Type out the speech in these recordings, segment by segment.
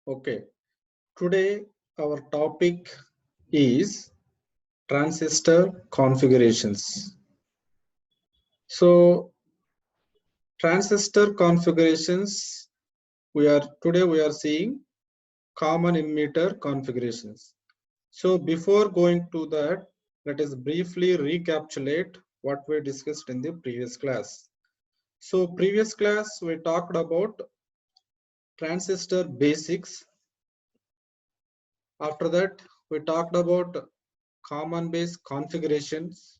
Okay, today our topic is transistor configurations. So, transistor configurations, we are seeing common emitter configurations. So, before going to that, let us briefly recapitulate what we discussed in the previous class. So, previous class we talked about transistor basics. After that, we talked about common base configurations.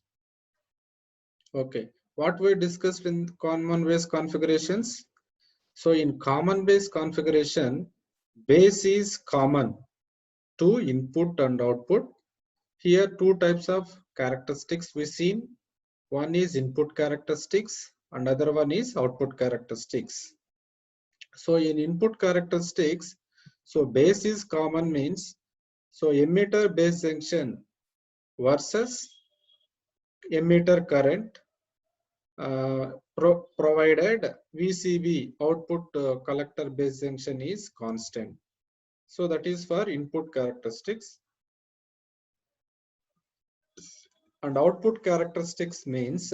Okay, what we discussed in common base configurations. So in common base configuration, base is common to input and output. Here two types of characteristics we seen. One is input characteristics and other one is output characteristics. So in input characteristics, so base is common means, so emitter base junction versus emitter current provided VCB output collector base junction is constant. So that is for input characteristics. And output characteristics means,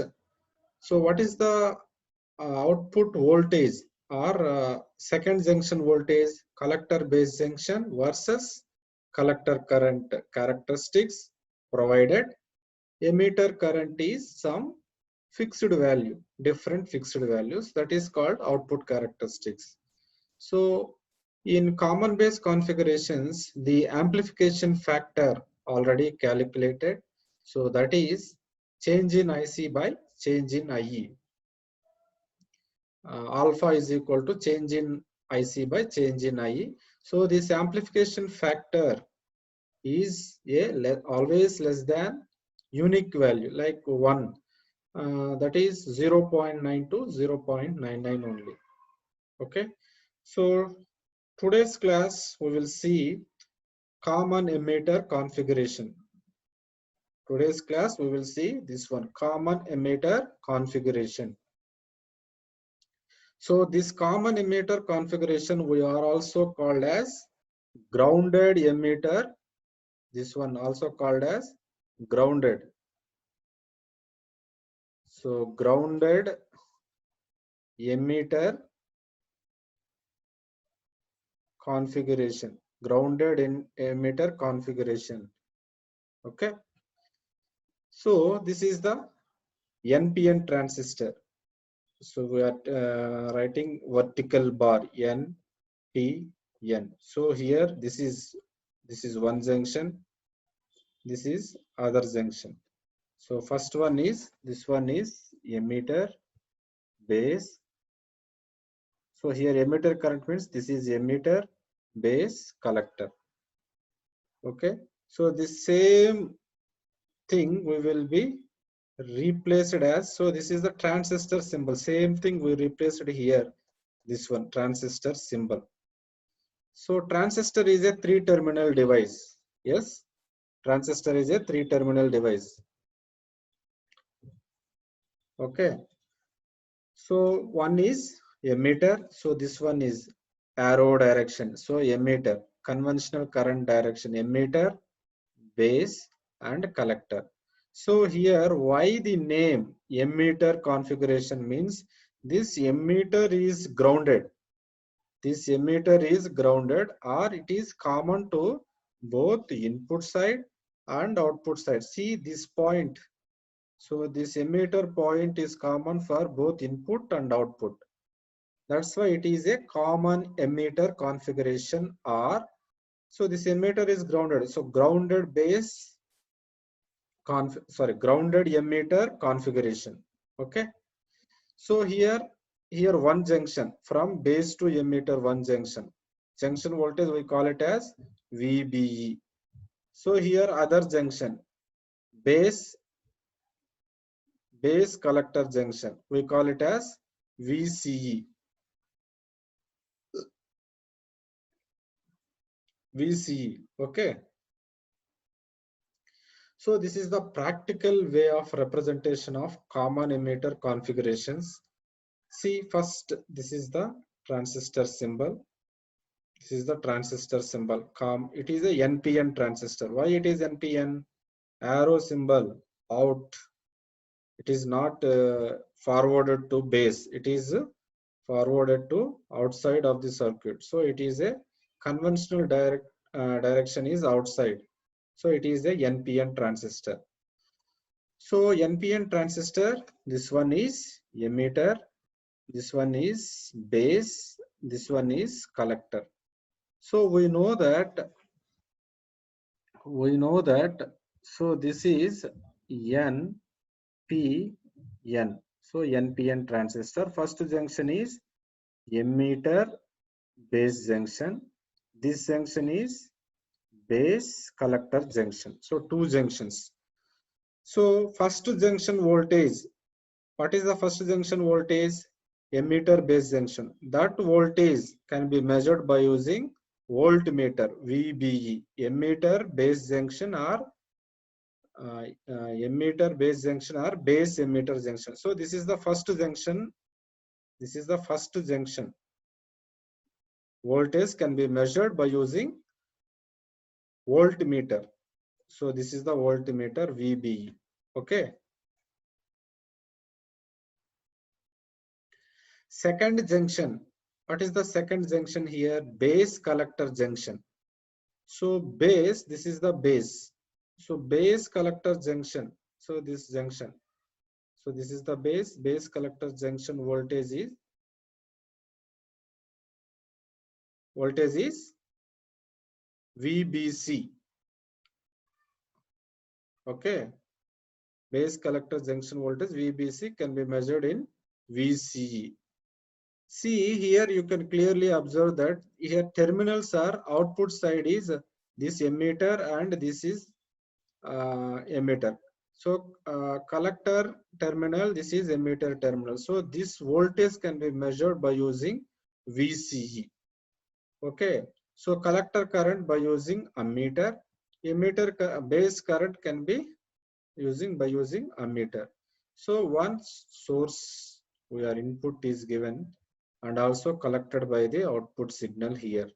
so what is the output voltage or second junction voltage collector base junction versus collector current characteristics provided emitter current is some fixed value, different fixed values, that is called output characteristics. So in common base configurations, the amplification factor already calculated. So that is change in IC by change in IE. Alpha is equal to change in IC by change in IE. So this amplification factor is always less than unique value like 1. That is 0.9 to 0.99 only. Okay, so today's class we will see common emitter configuration. Today's class we will see this one, common emitter configuration. So this common emitter configuration we are also called as grounded emitter. This one also called as grounded. So grounded emitter configuration, grounded in emitter configuration. Okay, so this is the NPN transistor. So we are writing vertical bar NPN. So here this is one junction, this is other junction. So first one is, this one is emitter base. So here emitter current means this is emitter base collector. Okay, so the same thing we will be replaced as, so this is the transistor symbol, same thing we replaced here, this one transistor symbol. So transistor is a 3-terminal device. Yes, transistor is a 3-terminal device. Okay, so one is emitter, so this one is arrow direction, so emitter, conventional current direction, emitter, base and collector. So here why the name emitter configuration means this emitter is grounded. This emitter is grounded or it is common to both input side and output side. See this point. So this emitter point is common for both input and output. That's why it is a common emitter configuration or, so this emitter is grounded. So grounded base grounded emitter configuration. Okay, so here one junction from base to emitter, one junction voltage we call it as VBE. So here other junction base collector junction we call it as VCE. Okay, so this is the practical way of representation of common emitter configurations. See, first this is the transistor symbol. This is the transistor symbol. It is a NPN transistor. Why it is NPN? Arrow symbol out. It is not forwarded to base. It is forwarded to outside of the circuit. So it is a conventional direction is outside. So it is a NPN transistor. So NPN transistor, this one is emitter, this one is base, this one is collector. So we know that, so this is NPN. So NPN transistor, first junction is emitter base junction. This junction is base collector junction. So two junctions. So first junction voltage, what is the first junction voltage? Emitter base junction. That voltage can be measured by using voltmeter, VBE. Emitter base junction or emitter base junction or base emitter junction. So this is the first junction. This is the first junction. Voltage can be measured by using voltmeter. So this is the voltmeter VBE. Okay. Second junction. What is the second junction here? Base collector junction. So base, this is the base. So base collector junction. So this junction. So this is the base collector junction voltage is VBC. Okay. Base collector junction voltage VBC can be measured in VCE. See here you can clearly observe that here terminals are output side is this emitter and this is emitter. So collector terminal, this is emitter terminal. So this voltage can be measured by using VCE. Okay. So collector current by using ammeter. Emitter base current can be by using ammeter. So once source where input is given and also collected by the output signal here.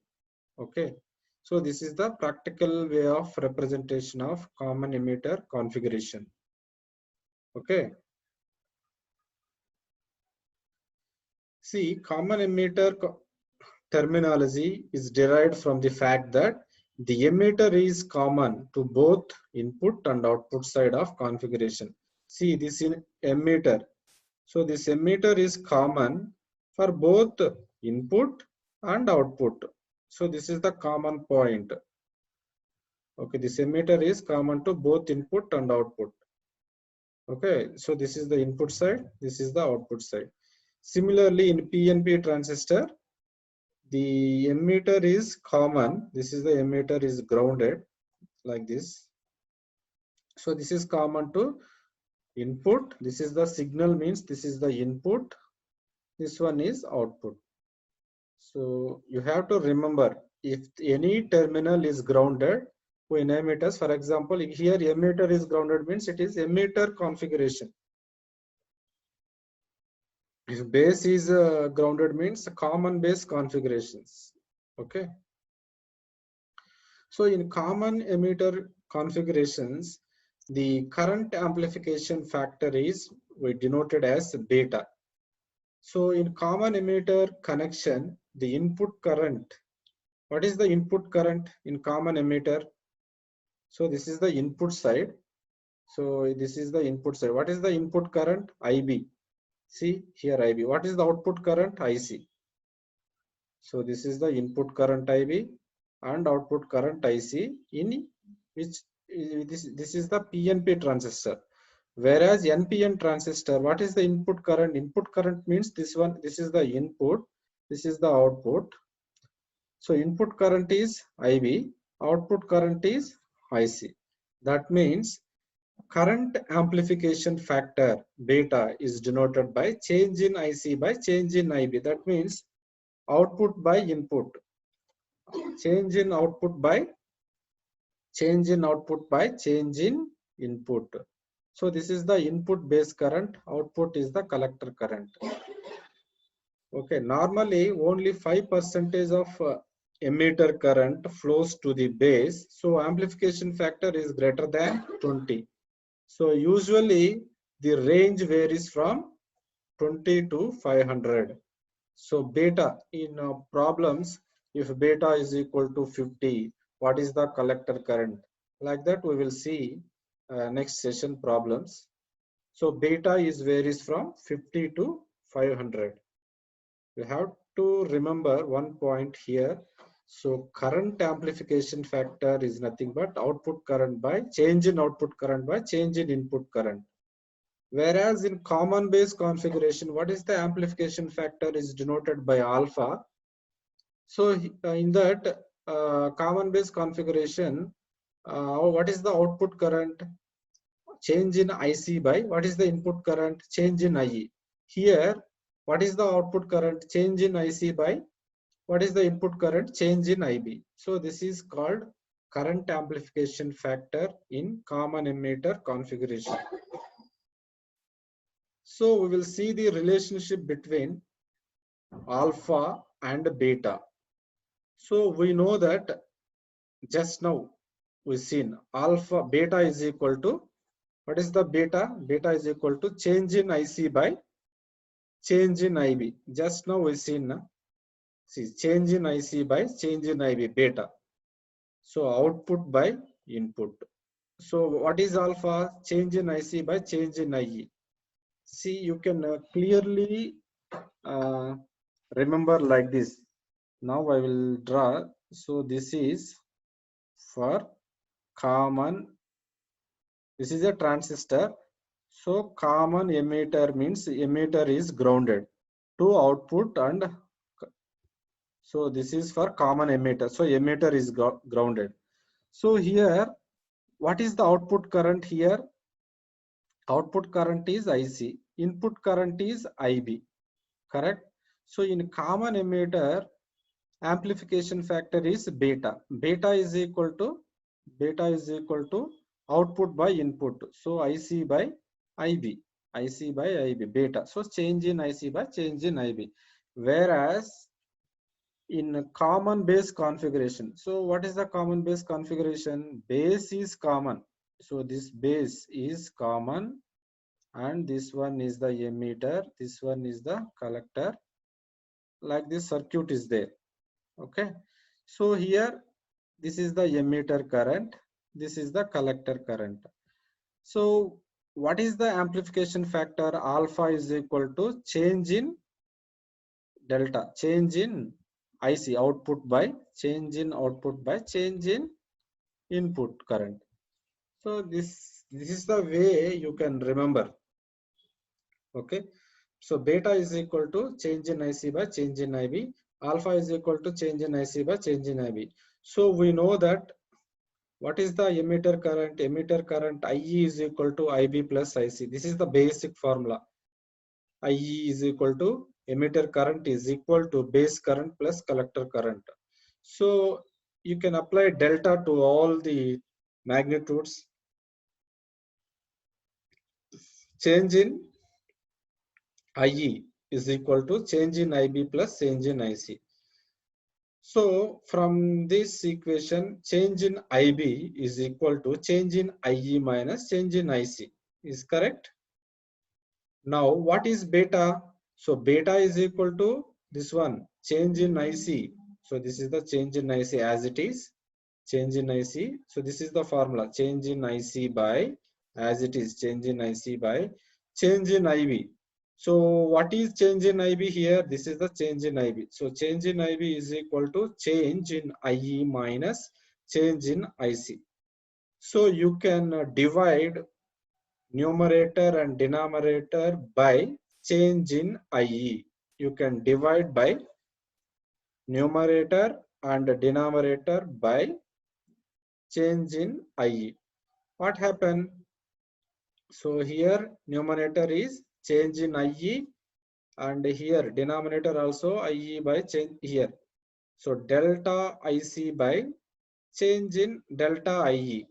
Okay. So this is the practical way of representation of common emitter configuration. Okay. See, common emitter terminology is derived from the fact that the emitter is common to both input and output side of configuration. See this in emitter. So this emitter is common for both input and output. So this is the common point. Okay, this emitter is common to both input and output. Okay, so this is the input side, this is the output side. Similarly, in PNP transistor, the emitter is common. This is the emitter is grounded like this. So this is common to input. This is the signal, means this is the input. This one is output. So you have to remember, if any terminal is grounded, we name it as, for example, here emitter is grounded means it is emitter configuration. If base is grounded means common base configurations. Okay. So in common emitter configurations, the current amplification factor is we denoted as beta. So in common emitter connection, the input current, what is the input current in common emitter? So this is the input side. So this is the input side. What is the input current? IB. See here IB. What is the output current? IC. So this is the input current IB and output current IC, in which this is the PNP transistor. Whereas NPN transistor, what is the input current? Input current means this one, this is the input, this is the output. So input current is IB, output current is IC. That means current amplification factor beta is denoted by change in IC by change in IB. That means output by input, change in output by change in input. So this is the input base current, output is the collector current. Okay, normally only 5% of emitter current flows to the base. So amplification factor is greater than 20. So usually the range varies from 20 to 500. So beta in problems, if beta is equal to 50, what is the collector current? Like that we will see next session problems. So beta is varies from 50 to 500. We have to remember one point here. So current amplification factor is nothing but output current by change in output current by change in input current. Whereas in common base configuration, what is the amplification factor is denoted by alpha. So in that common base configuration, what is the output current? Change in IC by what is the input current? Change in IE. Here, what is the output current? Change in IC by what is the input current? Change in IB. So this is called current amplification factor in common emitter configuration. So we will see the relationship between alpha and beta. So we know that just now we seen alpha beta is equal to what is the beta? Beta is equal to change in IC by change in IB. Just now we seen see change in IC by change in IB beta. So output by input. So what is alpha? Change in IC by change in IE. See, you can clearly uh, remember like this. Now I will draw. So this is for common. This is a transistor. So common emitter means emitter is grounded to output, and so this is for common emitter. So emitter is grounded. So here, what is the output current here? Output current is IC. Input current is IB. Correct? So in common emitter, amplification factor is beta. Beta is equal to output by input. So IC by IB. IC by IB beta. So change in IC by change in IB. Whereas in common base configuration, so what is the common base configuration? Base is common. So this base is common, and this one is the emitter, this one is the collector. Like this circuit is there. Okay, so here this is the emitter current, this is the collector current. So what is the amplification factor? Alpha is equal to change in delta, change in IC output by change in output by change in input current. So this is the way you can remember. Okay, so beta is equal to change in IC by change in IB. Alpha is equal to change in IC by change in IB. So we know that what is the emitter current? Emitter current IE is equal to IB plus IC. This is the basic formula. IE is equal to emitter current is equal to base current plus collector current. So you can apply delta to all the magnitudes. Change in IE is equal to change in IB plus change in IC. So from this equation, change in IB is equal to change in IE minus change in IC. Is correct? Now what is beta? So beta is equal to this one, change in IC. So this is the change in IC as it is, change in IC. So this is the formula, change in IC by as it is, change in IC by change in IB. So what is change in IB here? This is the change in IB. So change in IB is equal to change in IE minus change in IC. So you can divide numerator and denominator by change in IE. You can divide by numerator and denominator by change in IE. What happened? So here numerator is change in IE, and here denominator also IE by change here. So delta IC by change in delta IE.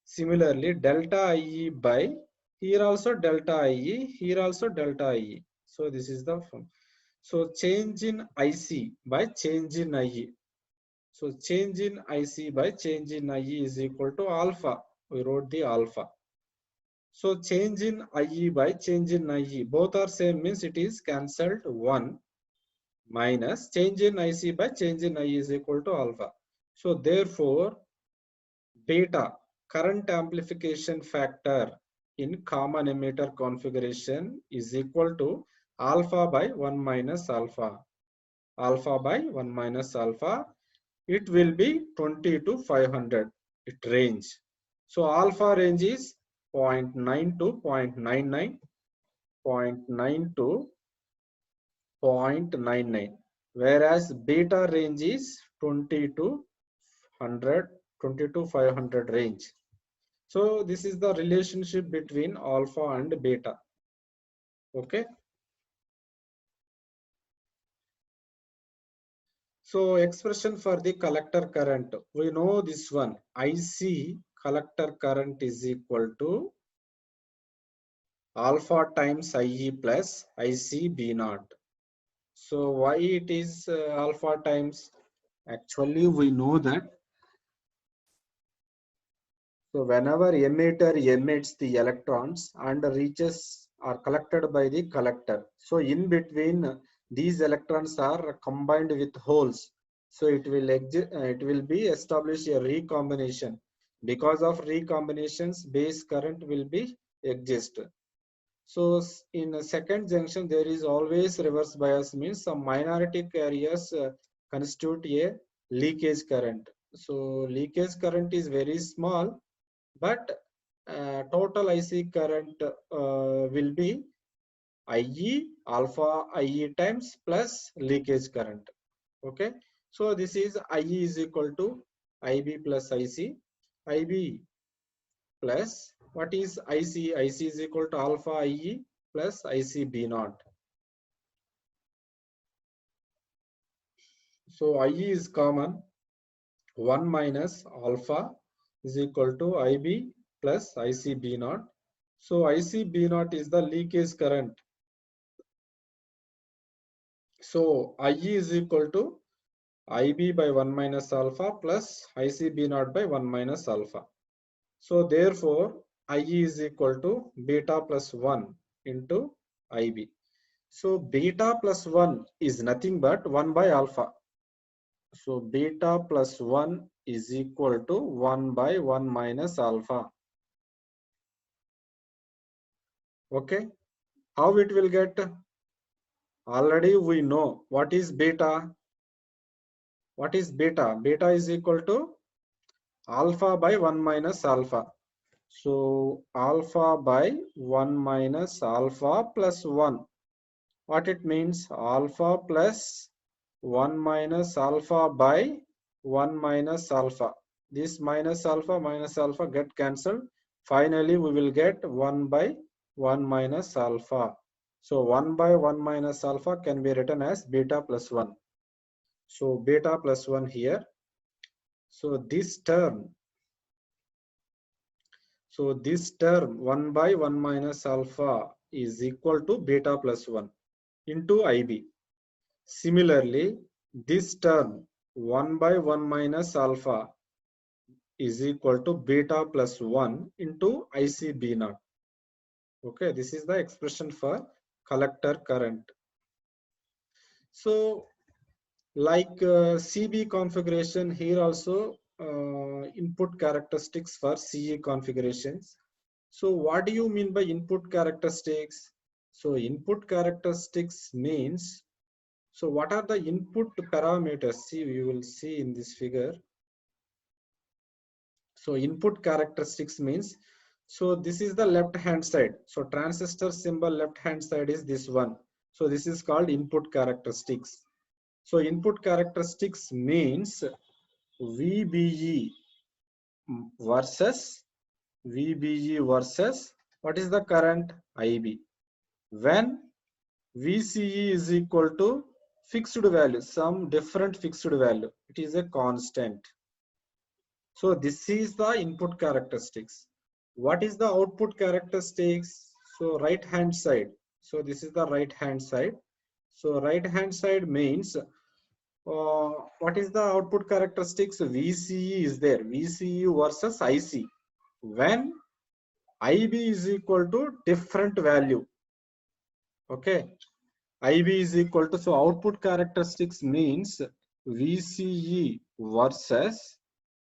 Similarly, delta IE by here also delta IE, here also delta IE. So this is the form. So change in IC by change in IE. So change in IC by change in IE is equal to alpha. We wrote the alpha. So change in IE by change in IE, both are same means it is cancelled 1 minus change in IC by change in IE is equal to alpha. So therefore beta, current amplification factor in common emitter configuration is equal to alpha by 1 minus alpha. Alpha by 1 minus alpha, it will be 20 to 500 it range. So alpha range is 0.9 to 0.99, 0.9 to 0.99, whereas beta range is 20 to 100, 20 to 500 range. So this is the relationship between alpha and beta. Okay. So expression for the collector current, we know this one, IC collector current is equal to alpha times IE plus IC B naught. So why it is alpha times? Actually, we know that. So whenever emitter emits the electrons and reaches are collected by the collector. So in between these electrons are combined with holes. So it will be established a recombination. Because of recombinations, base current will be exist. So in a second junction, there is always reverse bias, means some minority carriers constitute a leakage current. So leakage current is very small, but total IC current will be IE alpha IE times plus leakage current. Okay, so this is IE is equal to IB plus IC. IB plus what is IC? IC is equal to alpha IE plus IC B naught. So IE is common. 1 minus alpha is equal to IB plus IC B naught. So IC B naught is the leakage current. So IE is equal to IB by 1 minus alpha plus IC B naught by 1 minus alpha. So therefore IE is equal to beta plus 1 into IB. So beta plus 1 is nothing but 1 by alpha. So beta plus 1 is equal to 1 by 1 minus alpha. Okay. How it will get? Already we know what is beta. What is beta? Beta is equal to alpha by 1 minus alpha. So alpha by 1 minus alpha plus 1. What it means? Alpha plus 1 minus alpha by 1 minus alpha. This minus alpha get cancelled. Finally, we will get 1 by 1 minus alpha. So 1 by 1 minus alpha can be written as beta plus 1. So beta plus 1 here. So this term 1 by 1 minus alpha is equal to beta plus 1 into IB. Similarly, this term 1 by 1 minus alpha is equal to beta plus 1 into ICB naught. Okay, this is the expression for collector current. So like CB configuration, here also input characteristics for CE configurations. So what do you mean by input characteristics? So input characteristics means, so what are the input parameters? See, we will see in this figure. So input characteristics means, so this is the left hand side. So transistor symbol left hand side is this one. So this is called input characteristics. So input characteristics means VBE versus what is the current? IB. When VCE is equal to fixed value, some different fixed value, it is a constant. So this is the input characteristics. What is the output characteristics? So right hand side. So this is the right hand side. So right hand side means what is the output characteristics? VCE is there. VCE versus IC. When IB is equal to different value. Okay. IB is equal to, so output characteristics means VCE versus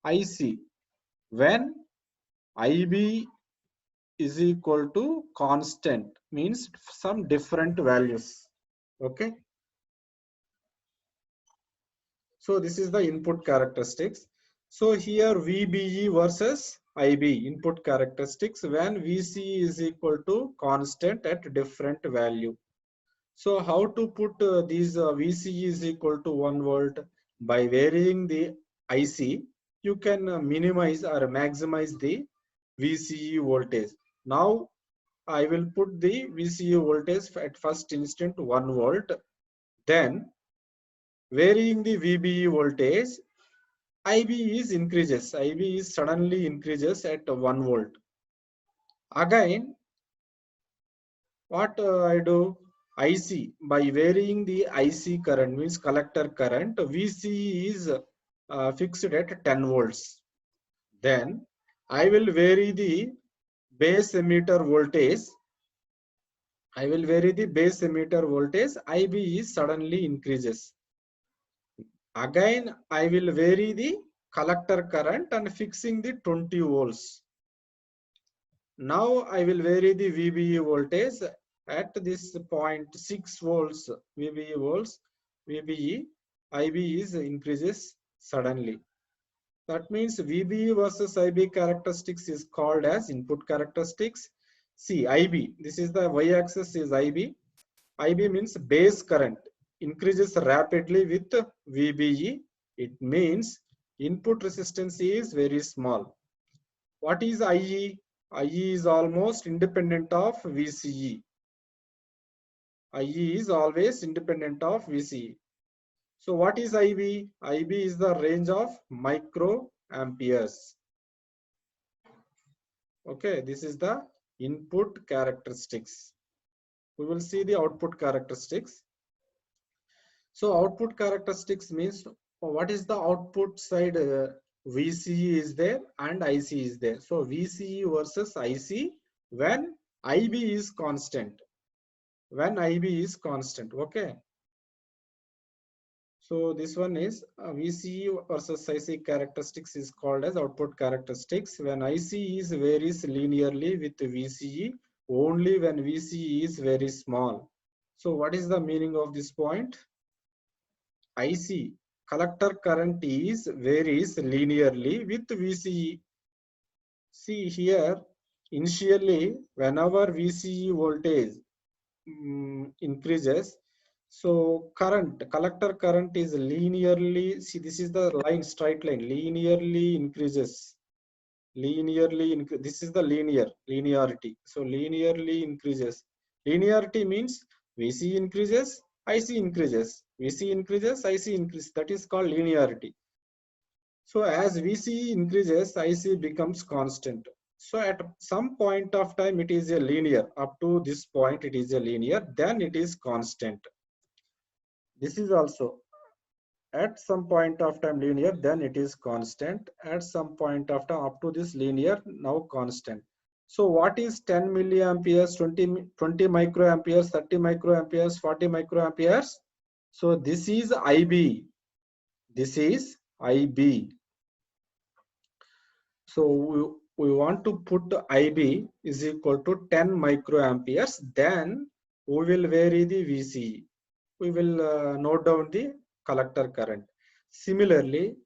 IC. When IB is equal to constant, means some different values. Okay. So this is the input characteristics. So here VBE versus IB input characteristics when VCE is equal to constant at different value. So how to put these VCE is equal to 1 volt? By varying the IC, you can minimize or maximize the VCE voltage. Now I will put the VCE voltage at first instant 1 volt. Then varying the VBE voltage, IB is increases. IB is suddenly increases at 1 volt. Again, what I do? IC, by varying the IC current, means collector current, VC is fixed at 10 volts. Then I will vary the base emitter voltage. I will vary the base emitter voltage. IB is suddenly increases. Again, I will vary the collector current and fixing the 20 volts. Now I will vary the VBE voltage at this 0.6 volts VBE, IB is increases suddenly. That means VBE versus IB characteristics is called as input characteristics. See, IB, this is the y-axis is IB. IB means base current increases rapidly with VBE. It means input resistance is very small. What is IE? IE is almost independent of VCE. IE is always independent of VCE. So what is IB? IB is the range of microamperes. Okay, this is the input characteristics. We will see the output characteristics. So output characteristics means what is the output side? VCE is there and IC is there. So VCE versus IC when IB is constant. When IB is constant. Okay. So this one is VCE versus IC characteristics is called as output characteristics when IC is varies linearly with VCE only when VCE is very small. So what is the meaning of this point? IC collector current is varies linearly with VCE. See here, initially whenever VCE voltage increases, so collector current is linearly, see this is the line, straight line, linearly increases. This is the linearity. So linearly increases. Linearity means VC increases, IC increases. VC increases, IC increases. That is called linearity. So as VC increases, IC becomes constant. So at some point of time, it is a linear. Up to this point, it is a linear. Then it is constant. This is also at some point of time linear, then it is constant. At some point of time up to this linear, now constant. So what is 10 milliamperes, 20 microamperes, 30 microamperes, 40 microamperes? So this is IB. This is IB. So we want to put IB is equal to 10 microamperes. Then we will vary the VCE. We will note down the collector current. Similarly,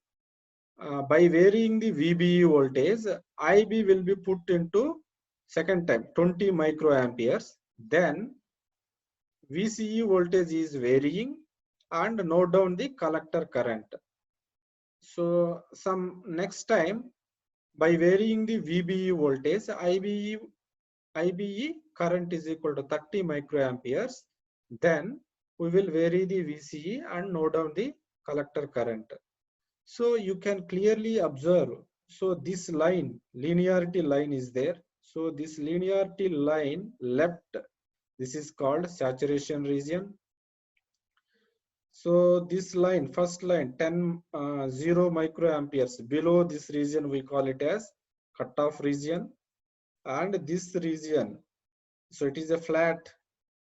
by varying the VBE voltage, IB will be put into second time 20 microamperes. Then VCE voltage is varying and note down the collector current. So some next time by varying the VBE voltage, IBE current is equal to 30 microamperes. Then we will vary the VCE and note down the collector current. So you can clearly observe. So this line, linearity line is there. So this linearity line left, this is called saturation region. So this line, first line, 0 microamperes below this region, we call it as cutoff region. And this region, so it is a flat,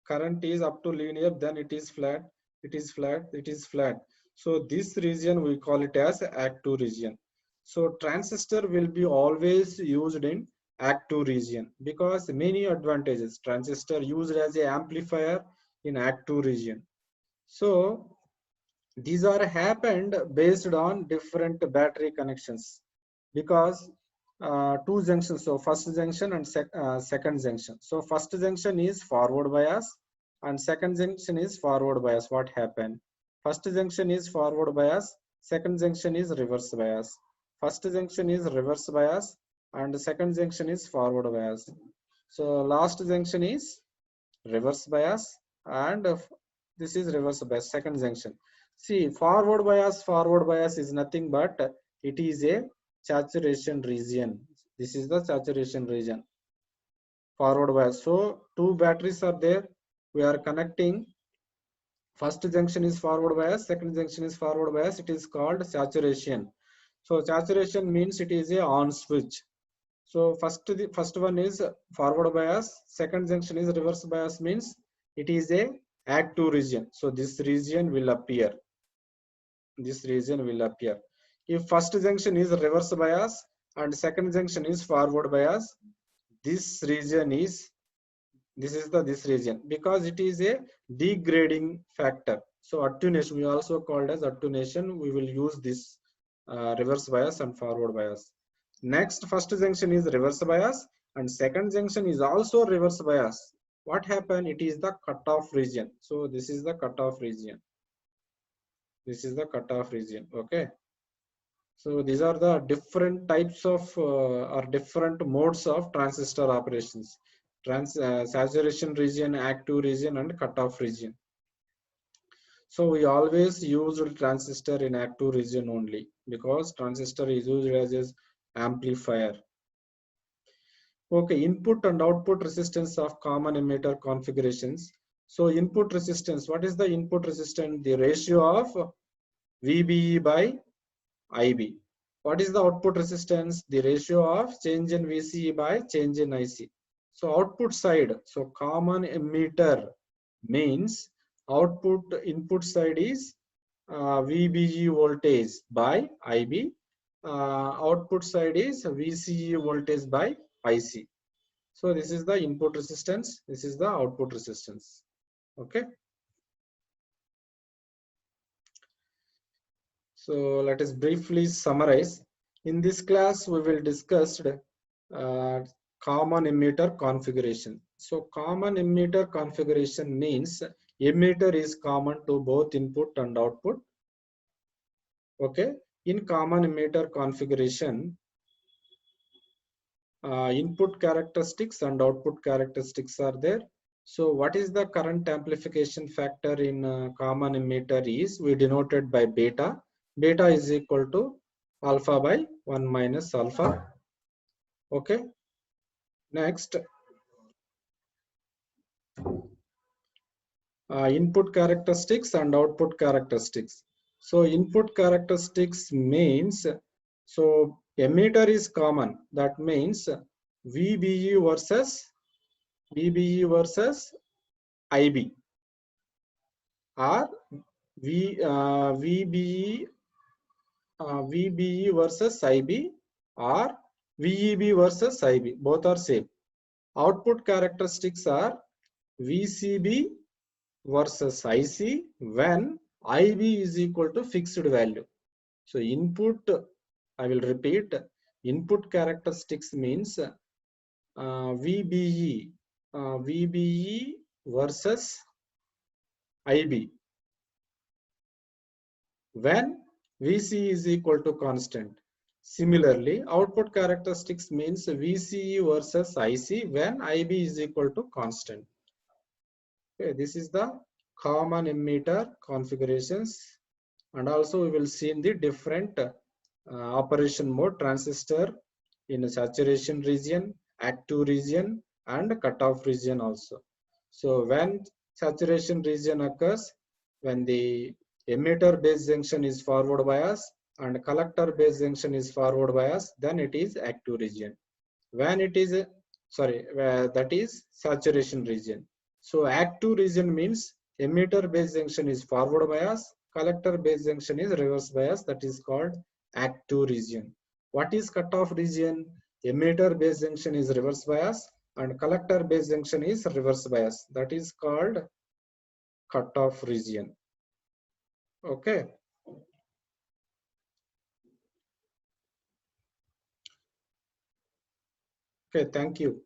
current is up to linear, then it is flat, it is flat, it is flat. So this region we call it as active region. So transistor will be always used in active region because many advantages. Transistor used as a amplifier in active region. So these are happened based on different battery connections because two junctions, so first junction and second junction. So first junction is forward bias and second junction is forward bias. What happened? First junction is forward bias, second junction is reverse bias. First junction is reverse bias and second junction is forward bias. So last junction is reverse bias and this is reverse bias, second junction. See, forward bias is nothing but it is a saturation region. This is the saturation region, forward bias. So two batteries are there, we are connecting. First junction is forward bias, second junction is forward bias, it is called saturation. So saturation means it is a on switch. So the first one is forward bias, second junction is reverse bias, means it is a active region. So this region will appear. This region will appear. If first junction is reverse bias and second junction is forward bias, this region is this region because it is a degrading factor. So attenuation, we also called as attenuation. We will use this reverse bias and forward bias. Next, first junction is reverse bias and second junction is also reverse bias. What happened? It is the cutoff region. So this is the cutoff region. This is the cutoff region. Okay. So these are the different types of or different modes of transistor operations. Saturation region, active region, and cutoff region. So we always use transistor in active region only because transistor is used as an amplifier. Okay, input and output resistance of common emitter configurations. So input resistance, what is the input resistance? The ratio of VBE by IB. What is the output resistance? The ratio of change in VCE by change in IC. So output side, so common emitter means input side is VBE voltage by IB. Output side is VCE voltage by IC. So this is the input resistance, this is the output resistance. Okay. So let us briefly summarize. In this class, we will discuss common emitter configuration. So common emitter configuration means emitter is common to both input and output. Okay. In common emitter configuration, input characteristics and output characteristics are there. So what is the current amplification factor in common emitter is we denoted by beta. Beta is equal to alpha by 1 minus alpha. Okay. Next, input characteristics and output characteristics. So input characteristics means, so emitter is common. That means VBE versus IB or VBE versus IB or VEB versus IB. Both are same. Output characteristics are VCB versus IC when IB is equal to fixed value. So input, I will repeat, input characteristics means VBE versus IB when VC is equal to constant. Similarly, output characteristics means VCE versus IC when IB is equal to constant. Okay, this is the common emitter configurations, and also we will see in the different operation mode, transistor in saturation region, active region, and cutoff region also. So when saturation region occurs, when the emitter base junction is forward bias and collector base junction is forward bias, then it is active region. When it is that is saturation region. So active region means emitter base junction is forward bias, collector base junction is reverse bias, that is called active region. What is cutoff region? Emitter base junction is reverse bias and collector base junction is reverse bias, that is called cutoff region. Okay. Okay, thank you.